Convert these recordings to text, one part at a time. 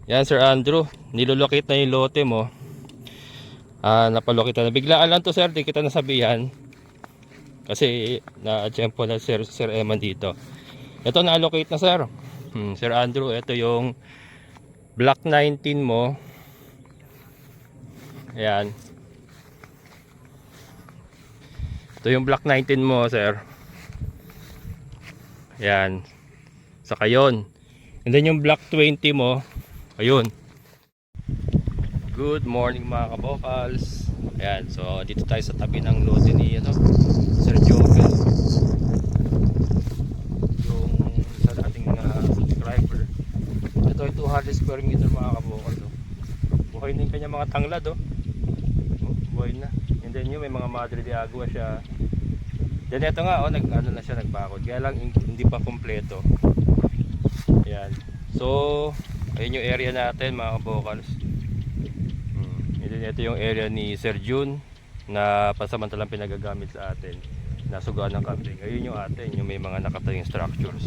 Yan Sir Andrew, nilolocate na yung lote mo. Napalocate na. Biglaan lang to sir, di kita nasabihan. Kasi na-tsempo na Sir Eman dito. Ito na-allocate na sir. Sir Andrew, ito yung Block 19 mo. Ayan. Ito yung Block 19 mo sir. Ayan. Saka yun. And then yung Block 20 mo. Ayun. Good morning mga kabokals. Ayan, so dito tayo sa tabi ng lote ni Sir Jovel, yung sa ating subscriber. Ito ay 200 square meter mga kabokals. Buhay na yung kanya mga tanglad buhay na. And then yun, may mga Madre de Agua siya. Then ito nga nag-ano na siya, nagbakod. Kaya lang hindi pa kompleto. Ayan. So ayun yung area natin mga kabokals. Ito yung area ni Sir June na pasamantalang pinagagamit sa atin, nasugaan ng kambing. Ayun yung atin, yung may mga nakatayong structures.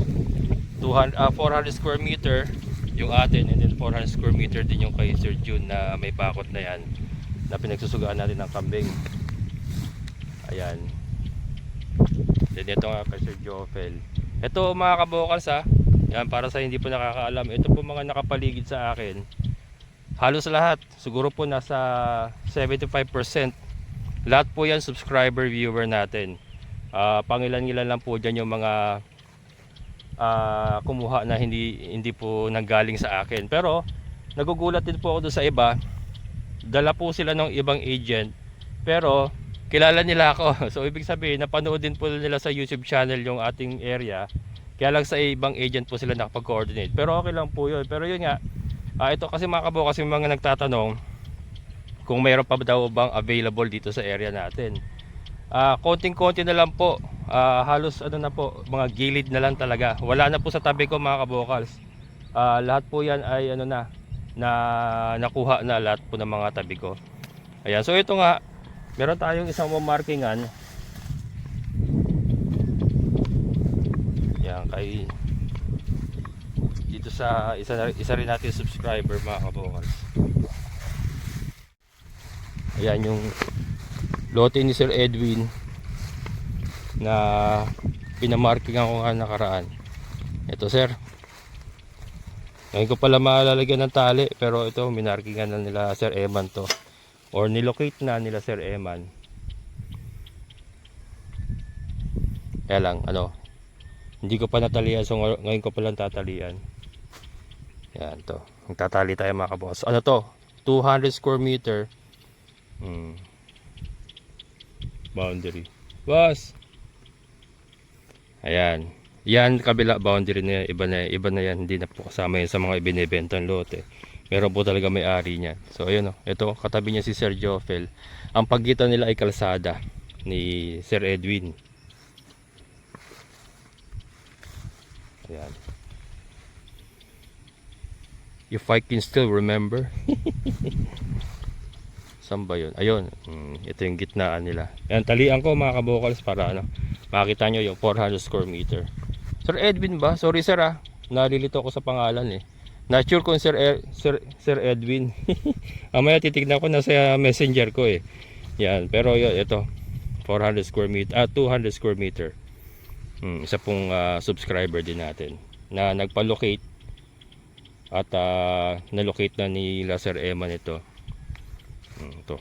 400 square meter yung atin, and then 400 square meter din yung kay Sir June na may bakot na yan, na pinagsusugaan natin ng kambing. Ayan. Then ito nga kay Sir Jovel. Ito mga kabokals yan, para sa hindi po nakakaalam, ito po mga nakapaligid sa akin. Halos lahat, siguro po nasa 75%. Lahat po yan subscriber viewer natin. Pangilan-ilan lang po dyan yung mga kumuha na hindi po nanggaling sa akin. Pero nagugulat din po ako doon sa iba. Dala po sila ng ibang agent, pero kilala nila ako. So ibig sabihin, napanood din po nila sa YouTube channel yung ating area. Kaya lang sa ibang agent po sila nakapag-coordinate. Pero okay lang po yun. Pero yun nga, ito kasi mga kabokals, yung mga nagtatanong kung mayroon pa daw bang available dito sa area natin. Konting-konti na lang po. Halos na po, mga gilid na lang talaga. Wala na po sa tabi ko mga kabokals. Lahat po yan ay na nakuha na lahat po ng mga tabi ko. Ayan, so ito nga, meron tayong isang markingan. Yan, kay dito sa isa rin natin subscriber mga kabokals. Ayan yung lote ni Sir Edwin na pinamarkingan ko nga nakaraan. Ito sir, ngayon ko pala malalagyan ng tali, pero ito minarkingan na nila Sir Eman to, or nilocate na nila Sir Eman. Kaya lang hindi ko pa natalian, so ngayon ko pa lang tatalian. Yan to, magtatali tayo mga kaboss. Ano to, 200 square meter boundary boss. Ayan, yan kabila boundary na iba na yan, hindi na po kasama yan sa mga ibinebentang lote. Meron po talaga may-ari niyan. So ayun ito katabi niya si Sir Jovel. Ang pagitan nila ay kalsada ni Sir Edwin. Ayan. If I can still remember. Saan ba yun? Ayun, ito yung gitnaan nila. Ayan, talian ko mga kabokals para makita nyo yung 400 square meter. Sir Edwin ba? Sorry sir nalilito ako sa pangalan Not sure kung Sir Edwin. Amaya titignan ko na sa messenger ko Yan, pero yun, ito 400 square meter, 200 square meter. Isa pong subscriber din natin na nagpa-locate at na-locate na ni Sir Eman ito. Ito.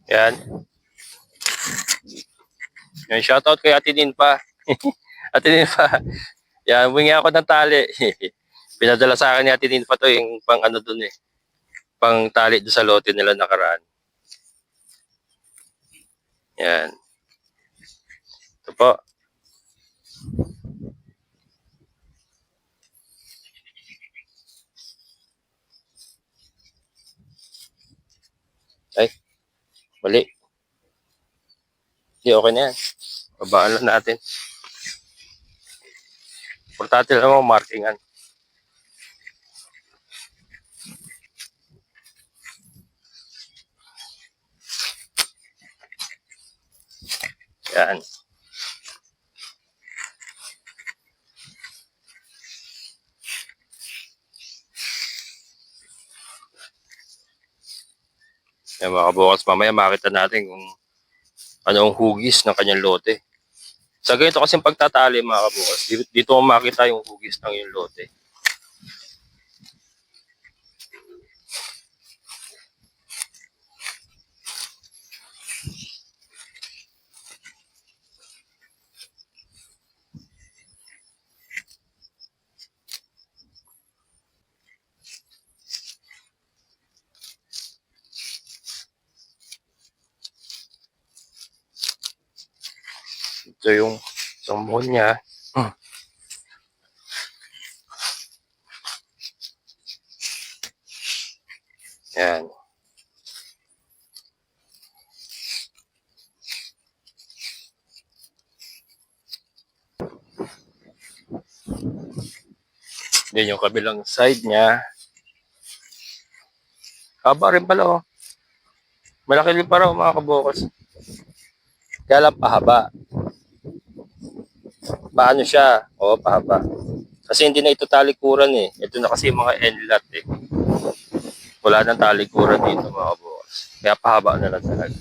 Yan. Yan, shoutout kay Ate Ninfa. Ate Ninfa. Yan, wingi ako ng tali. Pinadala sa akin ni Ate Ninfa to yung pang dun pang tali doon sa lote nila nakaraan. Yan. Ito po. Ay, mali. Hindi, okay na yan. Babaan lang natin. Portatil naman markingan. Yan. Yan mga kabukas, mamaya makita natin kung ano ang hugis ng kanyang lote. Sa ganito kasing pagtatali mga kabukas, dito mo makita yung hugis ng yung lote. Ito yung isang muhon niya. Yan. Then yung kabilang side niya. Haba rin pala oh. Malaki rin para mga kabukas. Kaya lang pahaba. Paano siya? Oo, pahaba. Kasi hindi na ito talikuran eh. Ito na kasi yung mga end-lot eh. Wala nang talikuran dito mga kabukas. Kaya pahaba na lang talaga.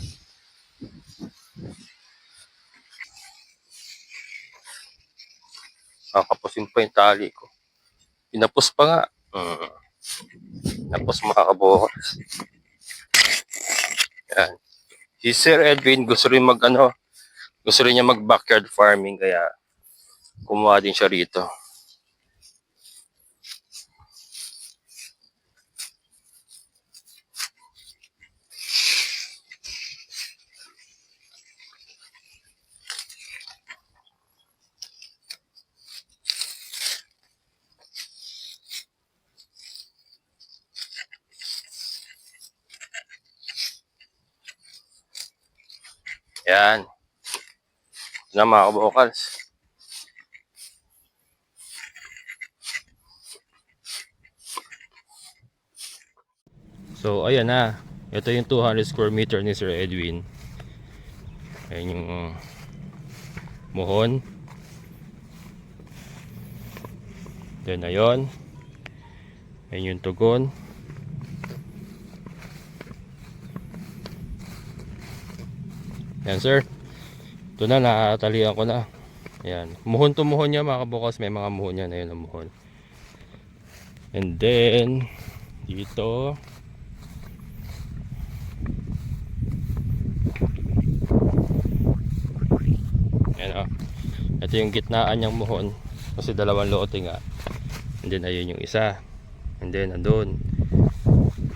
Kakapusin pa yung tali ko. Pinapos pa nga. Napos mga kabukas. Yan. Si Sir Edwin gusto rin gusto rin niya mag backyard farming kaya kumuha din siya rito. Yan. Na mga kabukals. So ayan na. Ito yung 200 square meter ni Sir Edwin. Ayan yung muhon. Then ayun. Ayan yung tugon. Yan sir. Ito na, nakatalian ko na. Ayan. Muhon to muhon niya mga kabukas. May mga muhon yan. Ayun ang muhon. And then dito. Ayan o. Ito yung gitnaan niyang muhon. Kasi dalawang lote nga. And then ayun yung isa. And then andun.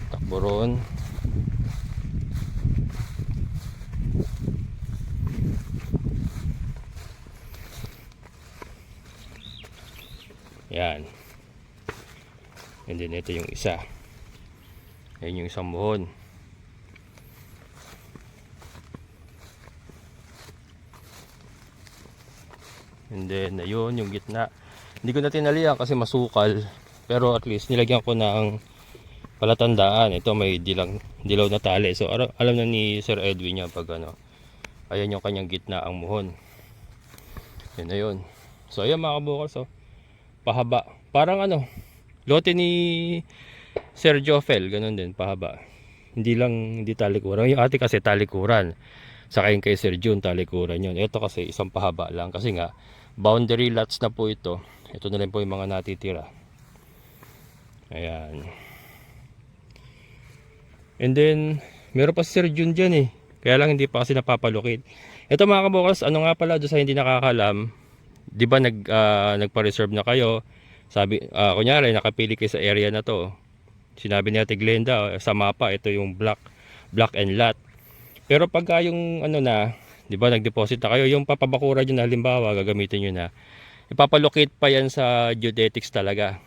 Takbo ron. Yan. And then ito yung isa. Ayun yung isang muhon. And then ayun yung gitna. Hindi ko na tinalian kasi masukal. Pero at least nilagyan ko ng palatandaan. Ito may dilaw na tali. So alam na ni Sir Edwin yan pag ano. Ayan yung kanyang gitna ang muhon. Yan na yun. So ayan mga kabukal. So pahaba. Parang ano, lote ni Sir Jofel, ganun din, pahaba. Hindi talikuran. Yung ate kasi talikuran. Saka yung kay Sir June talikuran yun. Ito kasi isang pahaba lang. Kasi nga, boundary lots na po ito. Ito na rin po yung mga natitira. Ayan. And then, meron pa si Sir June dyan eh. Kaya lang hindi pa kasi napapalukit. Ito mga kabukas, ano nga pala doon sa hindi nakakalam, di ba nagpa-reserve na kayo? Sabi, kunyari nakapili kayo sa area na to. Sinabi ni Ate Glenda sa mapa, ito yung block and lot. Pero pagka yung ano na, di ba nag-deposit na kayo, yung papabakura nyo na halimbawa, gagamitin nyo na. Ipapalocate pa yan sa geodetics talaga.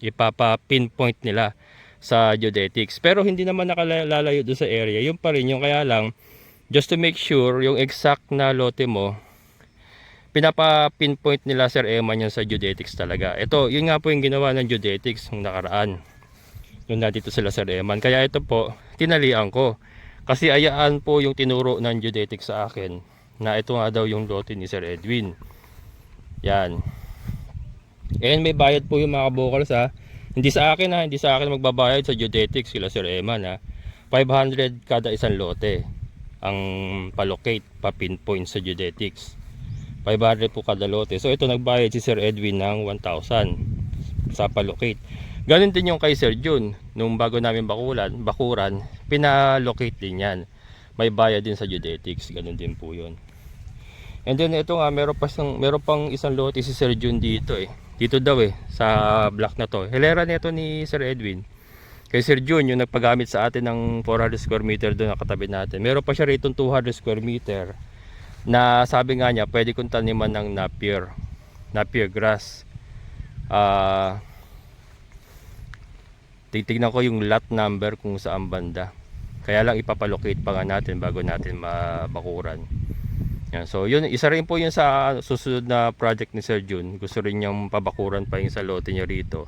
Ipapa-pinpoint nila sa geodetics. Pero hindi naman nakalalayo doon sa area. Yung pa rin, yung kaya lang, just to make sure, yung exact na lote mo, pinapa-pinpoint nila Sir Eman yan sa geodetics talaga. Ito, yun nga po yung ginawa ng geodetics ng nakaraan. Yung nandito sila Sir Eman. Kaya ito po, tinalian ko. Kasi ayaan po yung tinuro ng geodetics sa akin na ito nga daw yung lote ni Sir Edwin. Yan. And may bayad po yung mga kabukals ha. Hindi sa akin ha, hindi sa akin magbabayad, sa geodetics sila Sir Eman ha. 500 kada isang lote ang palocate, pa-pinpoint sa geodetics. 500 po kada lote. So ito nagbayad si Sir Edwin ng 1,000 sa palocate. Ganun din yung kay Sir Jun. Nung bago namin bakuran, pinalocate din yan. May bayad din sa geodetics. Ganun din po yun. And then ito nga, meron pang isang lote si Sir Jun dito eh. Dito daw eh, sa block na to. Hilera nito ni Sir Edwin. Kay Sir Jun, yung nagpagamit sa atin ng 400 square meter doon na katabi natin. Meron pa siya rito 200 square meter na sabi nga niya, pwede kong taniman ng napier grass. Titignan ko yung lot number kung saan banda. Kaya lang ipapalocate pa nga natin bago natin mabakuran. Yan. So yun, isa rin po yun sa susunod na project ni Sir Jun. Gusto rin niyang pabakuran pa yung sa lote niya rito.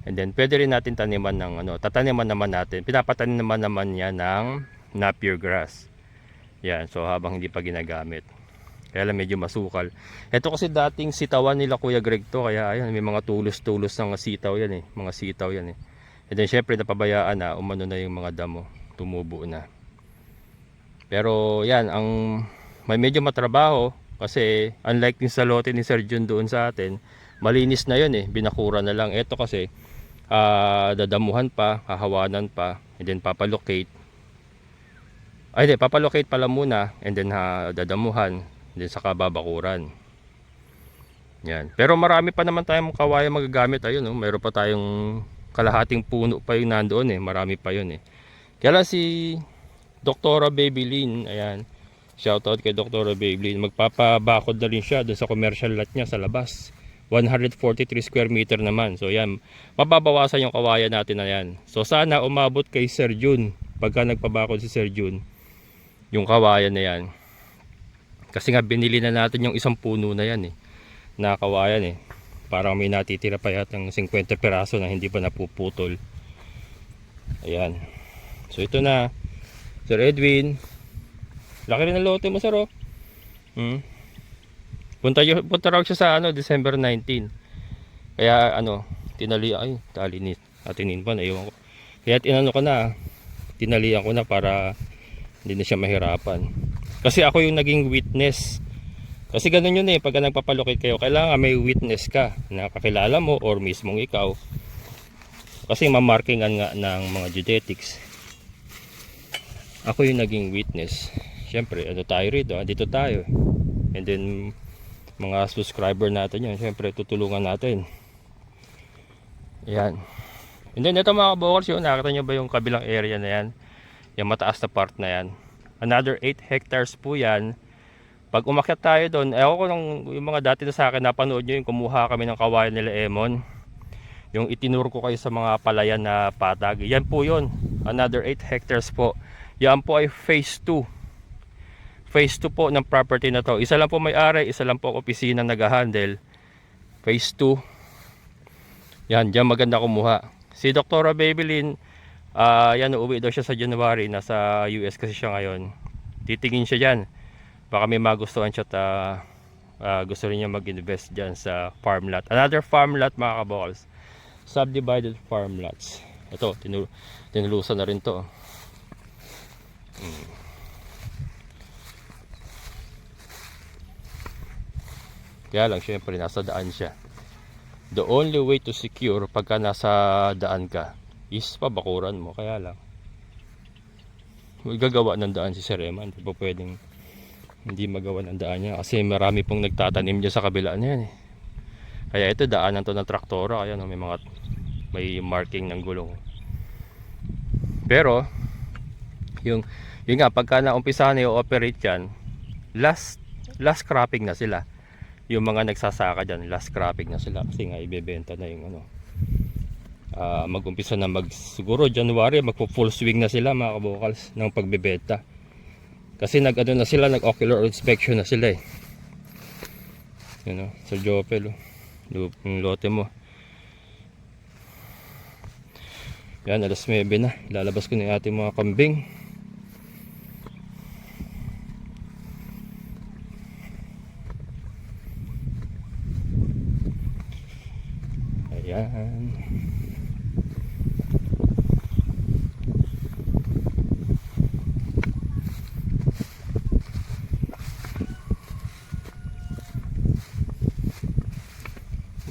And then pwede rin natin taniman ng tataniman naman natin. Pinapataniman naman niya ng napier grass. Yan, so habang hindi pa ginagamit. Kaya lang medyo masukal. Ito kasi dating sitawan nila Kuya Greg to, kaya ayan, may mga tulos-tulos ng sitaw yan eh. Mga sitaw yan eh. And then syempre napabayaan na, umano na yung mga damo, tumubo na. Pero yan, may medyo matrabaho kasi unlike din sa lote ni Sir Jun doon sa atin, malinis na yun eh, binakura na lang. Ito kasi dadamuhan pa, hahawanan pa, and then papalocate. Papalocate pala muna, and then dadamuhan, and then saka babakuran. Yan. Pero marami pa naman tayong kawayan magagamit. Ayun, mayroon pa tayong kalahating puno pa yung nandoon eh. Marami pa yun eh. Kaya lang si Dr. Babylin, ayan, shoutout kay Dr. Babylin, magpapabakod na rin siya doon sa commercial lot niya sa labas. 143 square meter naman. So yan, mababawasan yung kawayan natin na yan. So sana umabot kay Sir Jun, pagka nagpabakod si Sir Jun, yung kawayan na yan. Kasi nga binili na natin yung isang puno na yan eh, na kawayan eh. Parang may natitira pa yatang 50 peraso na hindi pa napuputol. Ayan. So ito na, Sir Edwin. Laki rin ang lote mo, sir, oh. Punta raw siya sa December 19. Kaya atinin pa, naiwan ko. Kaya tinalian ko na para hindi na siya mahirapan. Kasi ako yung naging witness. Kasi ganun yun eh, pagka nagpapalocate kayo, kailangan may witness ka na kakilala mo or mismong ikaw. Kasi mamarkingan nga ng mga geodetics. Ako yung naging witness. Siyempre, tayo rito, dito tayo. And then mga subscriber natin yun, syempre tutulungan natin. Ayan. And then ito mga kabokals, yun, nakita nyo ba yung kabilang area na yan, yung mataas na part na yan, another 8 hectares po yan. Pag umakyat tayo doon, ko yung mga dati na sa akin napanood nyo, yung kumuha kami ng kawayan nila Emon, yung itinuro ko kayo sa mga palayan na patag, yan po yun, another 8 hectares po. Yan po ay phase 2. Phase 2 po ng property na to. Isa lang po may-ari, isa lang po opisina nag-handle. Phase 2. Yan, diyan maganda kumuha. Si Dr. Babylin, yan, uuwi daw siya sa January. Nasa US kasi siya ngayon. Titingin siya dyan. Baka may magustuhan siya at gusto rin niya mag-invest dyan sa farm lot. Another farm lot mga kabokals. Subdivided farm lots. Ito, tinulusan na rin to. Kaya lang syempre nasa daan siya. The only way to secure pagka nasa daan ka is pabakuran mo. Kaya lang gagawa ng daan si Sir Eman. Hindi pa pwedeng hindi magawa ng daan niya kasi marami pong nagtatanim dyan sa kabila niya eh. Kaya ito daanan to ng traktora. Kaya may marking ng gulong. Pero yung nga pagka naumpisahan na i-operate yan, last cropping na sila. Yung mga nagsasaka dyan, last cropping na sila kasi nga ibebenta na yung mag-umpisa na siguro January magpo-full swing na sila mga kabokals ng pagbebenta. Kasi nag-ocular inspection na sila eh. Sa Jopel yung lote mo. Yan, alas 9 na. Lalabas ko na yung ating mga kambing. Ayan.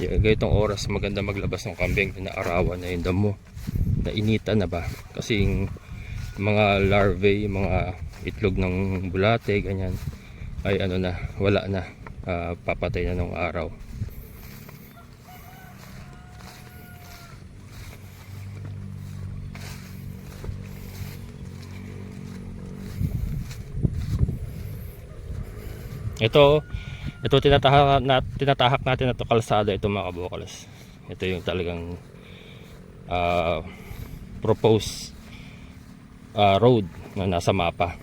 Ganitong oras maganda maglabas ng kambing, naarawan na yung damo, nainitan na ba, kasi yung mga larvae, mga itlog ng bulate ganyan ay ano na, wala na, papatay na ng araw. Ito tinatahak natin na to kalsada, ito mga kabokals. Ito yung talagang proposed road na nasa mapa.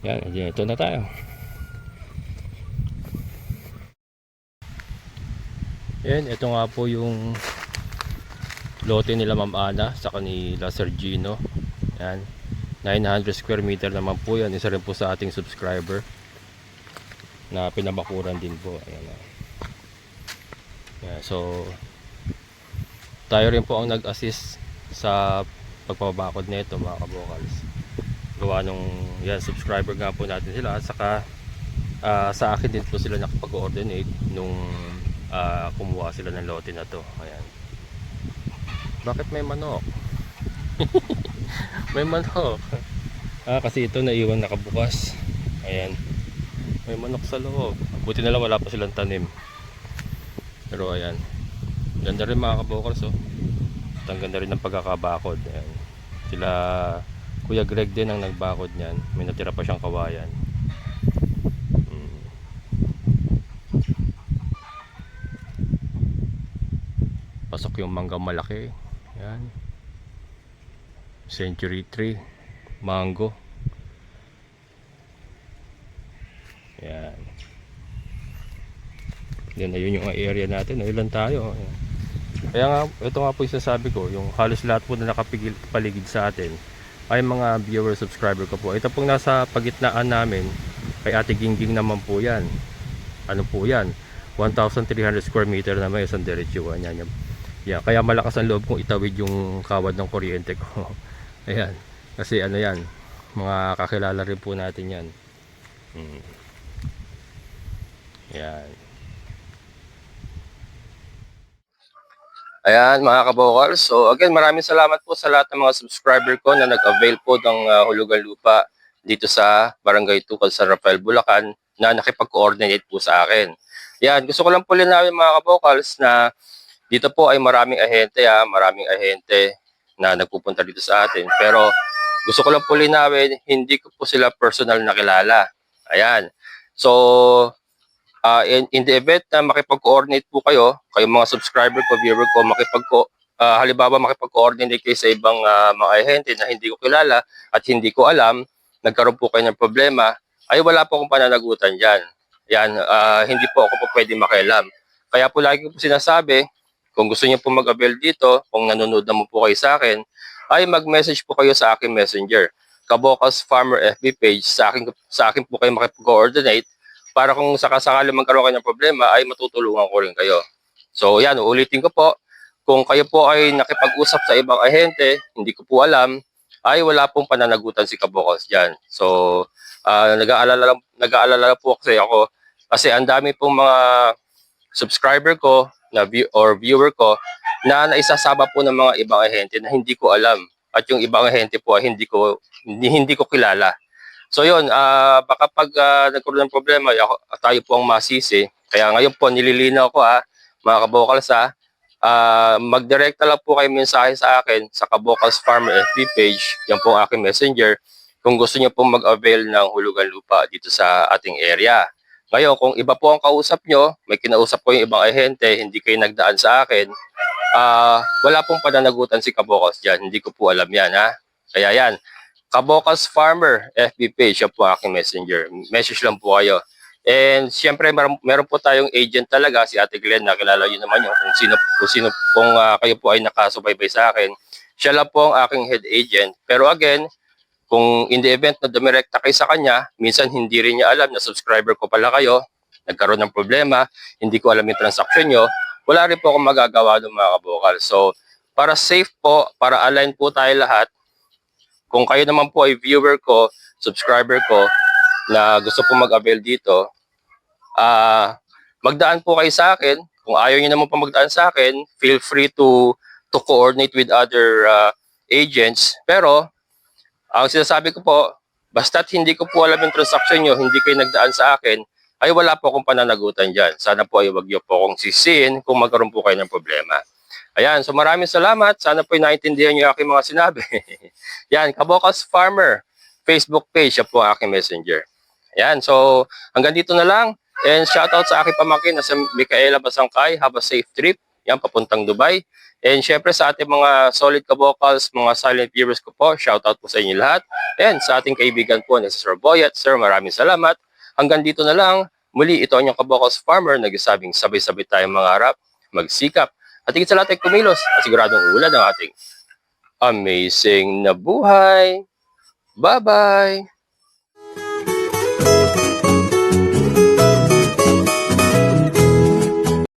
Yan, ito na tayo. Yan, ito nga po yung lote nila Ma'am Ana sa kanila Sir Gino. Yan, 900 square meter naman po yan. Isa rin po sa ating subscriber na pinabakuran din po. Ayan. Yan, so tayo rin po ang nag-assist sa pagpapabakod nito mga kabokals. Gawa nung yan, subscriber nga po natin sila, at saka sa akin din po sila nakapag-coordinate nung kumuha sila ng lote na to. Ayan. Bakit may manok? May manok. Kasi ito naiwan nakabukas. Ayan. May manok sa loob. Buti na lang wala pa silang tanim. Pero ayan. Ganda rin mga kabokals, oh. At ang ganda rin ng pagkakabakod. Ayan. Sila Kuya Greg din ang nagbakod niyan. May natira pa siyang kawayan. Pasok yung mangga malaki. Ayan. Century tree, mango. Yan. Yan, ayun yung area natin. Ilan tayo. Ayan. Kaya nga, ito nga po yung sasabi ko, yung halos lahat po na nakapaligid sa atin ay mga viewer, subscriber ko po. Ito pong nasa pagitnaan namin kay Ate Gingging naman po yan. Ano po yan? 1,300 square meter na may isang diretsuhan yan. Yan. Kaya malakas ang loob kong itawid yung kawad ng kuryente ko. Ayan, kasi ano yan, mga kakilala rin po natin yan. Ayan. Ayan mga kabokals. So again, maraming salamat po sa lahat ng mga subscriber ko na nag-avail po ng hulugan lupa dito sa Barangay Tukal, San Rafael, Bulacan, na nakipag-coordinate po sa akin. Yan, gusto ko lang po linawin mga kabokals na dito po ay maraming ahente na nagpupunta dito sa atin. Pero gusto ko lang po linawin, hindi ko po sila personal na kilala. Ayan. So, in the event na makipag-coordinate po kayo, kayong mga subscriber ko, viewer ko, halimbawa makipag-coordinate kayo sa ibang mga ahente na hindi ko kilala at hindi ko alam, nagkaroon po kayo ng problema, ay wala po akong pananagutan dyan. Yan, hindi po ako po pwede makialam. Kaya po lagi ko po sinasabi, kung gusto niyo po mag-avail dito, kung nanonood na mo po kayo sa akin, ay mag-message po kayo sa aking messenger. Kabokals Farmer FB page, sa akin po kayo makipag-coordinate para kung sakasakali magkaroon kayo ng problema, ay matutulungan ko rin kayo. So yan, uulitin ko po, kung kayo po ay nakipag-usap sa ibang ahente, hindi ko po alam, ay wala pong pananagutan si Kabokals dyan. So, nag-aalala po kasi ako, kasi ang dami pong mga subscriber ko na viewer ko na naisasama po ng mga ibang ahente na hindi ko alam, at yung ibang ahente po ay hindi ko kilala. So yun, baka pag nagkaroon ng problema, tayo po ang masisi. Kaya ngayon po nililinaw ko mga kabokals, mag-direkta lang po kayo mensahe sa akin sa Kabokals Farmer FB page, yan po ang aking messenger, kung gusto niyo pong mag-avail ng hulugan lupa dito sa ating area. Ngayon, kung iba po ang kausap nyo, may kinausap ko yung ibang ahente, hindi kayo nagdaan sa akin, wala pong pananagutan si Kabokals dyan. Hindi ko po alam yan, Kaya yan, Kabokals Farmer FB page, yan po aking messenger. Message lang po kayo. And siyempre, meron po tayong agent talaga, si Ate Glenn, nakilala nyo naman yung kung kayo po ay nakasubaybay sa akin. Siya lang po ang aking head agent. Pero again, kung in the event na dumirekta kayo sa kanya, minsan hindi rin niya alam na subscriber ko pala kayo, nagkaroon ng problema, hindi ko alam yung transaction nyo, wala rin po akong magagawa ng mga kabokal. So, para safe po, para align po tayo lahat, kung kayo naman po ay viewer ko, subscriber ko, na gusto po mag-avail dito, magdaan po kayo sa akin. Kung ayaw niyo naman po magdaan sa akin, feel free to coordinate with other agents. Pero ang sinasabi ko po, basta't hindi ko po alam yung transaction nyo, hindi kayo nagdaan sa akin, ay wala po akong pananagutan dyan. Sana po ay wag niyo po akong sisihin kung magkaroon po kayo ng problema. Ayan, so maraming salamat. Sana po ay naintindihan niyo yung aking mga sinabi. Yan, Kabokals Farmer, Facebook page, siya po ang aking messenger. Ayan, so hanggang dito na lang. And shoutout sa aking pamangkin na si Micaela Basangkay. Have a safe trip. Yan, papuntang Dubai. And syempre sa ating mga solid kabokals, mga silent viewers ko po, shoutout po sa inyo lahat. And sa ating kaibigan po na si Sir Boyet. Sir, maraming salamat. Hanggang dito na lang. Muli, ito ang inyong kabokals farmer. Nagsasabing sabay-sabay tayong mangarap, magsikap, at higit sa lahat ay kumilos at siguradong ulad ang ating amazing na buhay. Bye-bye!